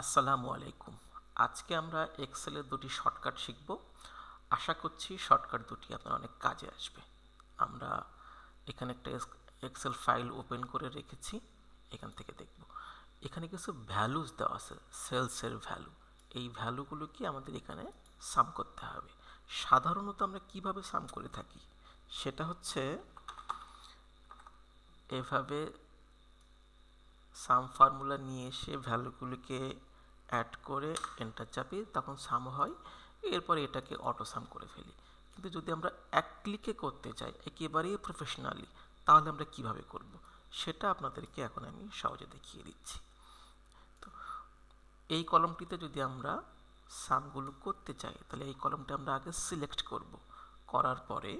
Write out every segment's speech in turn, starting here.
আসসালামু আলাইকুম। আজকে আমরা এক্সেলের দুটি শর্টকাট শিখব। আশা করছি শর্টকাট দুটি আপনার অনেক কাজে আসবে। আমরা এখানে একটা এক্সেল ফাইল ওপেন করে রেখেছি, এখান থেকে দেখব। এখানে কিছু ভ্যালুস দেওয়া আছে, সেলসের ভ্যালু। এই ভ্যালুগুলো কি আমাদের এখানে সাম করতে হবে। সাধারণত আমরা কিভাবে সাম করে থাকি সেটা হচ্ছে এভাবে সাম ফর্মুলা নিয়ে এসে ভ্যালুগুলিকে অ্যাড করে এন্টার চাপি, তখন সাম হয়। এরপরে এটাকে অটো সাম করে ফেলি। কিন্তু যদি আমরা এক ক্লিকে করতে চাই একেবারেই প্রফেশনালি, তাহলে আমরা কিভাবে করব সেটা আপনাদেরকে এখন আমি সহজে দেখিয়ে দিচ্ছি। তো এই কলমটিতে যদি আমরা সামগুলো করতে চাই, তাহলে এই কলমটা আমরা আগে সিলেক্ট করব। করার পরে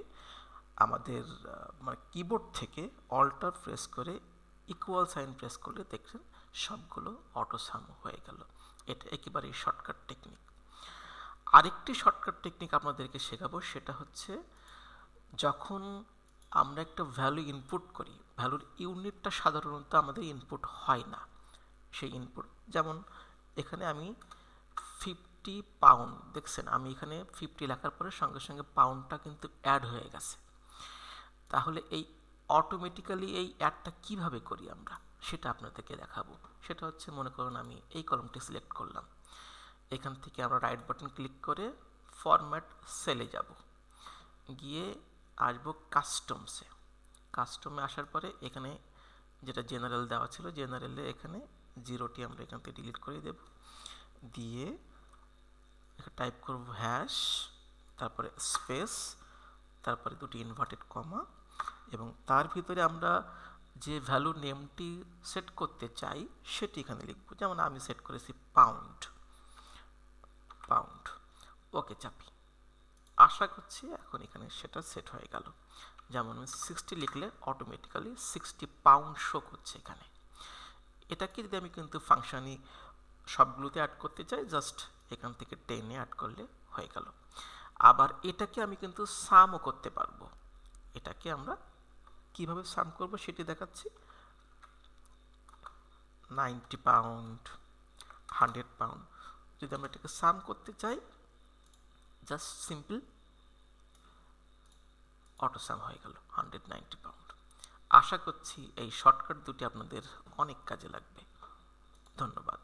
আমাদের মানে কিবোর্ড থেকে অল্টার প্রেস করে ইকুয়াল সাইন প্রেস করলে দেখছেন সবগুলো অটো সাম হয়ে গেল। এটা একেবারেই শর্টকাট টেকনিক। আরেকটি শর্টকাট টেকনিক আপনাদেরকে শেখাবো, সেটা হচ্ছে যখন আমরা একটা ভ্যালু ইনপুট করি, ভ্যালুর ইউনিটটা সাধারণত আমাদের ইনপুট হয় না। সেই ইনপুট যেমন এখানে আমি 50 পাউন্ড দেখছেন, আমি এখানে 50 লেখার পরে সঙ্গে সঙ্গে পাউন্ডটা কিন্তু অ্যাড হয়ে গেছে। তাহলে এই অটোমেটিক্যালি এই অ্যাডটা কিভাবে করি আমরা সেটা আপনাদেরকে দেখাবো। সেটা হচ্ছে, মনে করুন আমি এই কলমটি সিলেক্ট করলাম, এখান থেকে আমরা রাইট বাটন ক্লিক করে ফরম্যাট সেলে যাব, গিয়ে আসবো কাস্টমসে। কাস্টমে আসার পরে এখানে যেটা জেনারেল দেওয়া ছিল, জেনারেলে এখানে জিরোটি আমরা এখান থেকে ডিলিট করে দেব, দিয়ে টাইপ করব হ্যাশ, তারপরে স্পেস, তারপরে দুটি ইনভার্টেড কমা, এবং তার ভিতরে আমরা যে ভ্যালু নেমটি সেট করতে চাই সেটি এখানে লিখব। যেমন আমি সেট করেছি পাউন্ড। ওকে চাপি। আশা করছি এখন এখানে সেটা সেট হয়ে গেল। যেমন আমি 60 লিখলে অটোমেটিক্যালি 60 পাউন্ড শো করছে এখানে। এটাকে যদি আমি কিন্তু ফাংশানি সবগুলোতে অ্যাড করতে চাই, জাস্ট এখান থেকে টেনে অ্যাড করলে হয়ে গেল। আবার এটাকে আমি কিন্তু সামও করতে পারবো। এটাকে আমরা কিভাবে সাম করব সেটি দেখাচ্ছি। 90 পাউন্ড, 100 পাউন্ড, যদি আমরা এটাকে সাম করতে চাই, জাস্ট সিম্পল অটো সাম হয়ে গেল 190 পাউন্ড। আশা করছি এই শর্টকাট দুটি আপনাদের অনেক কাজে লাগবে। ধন্যবাদ।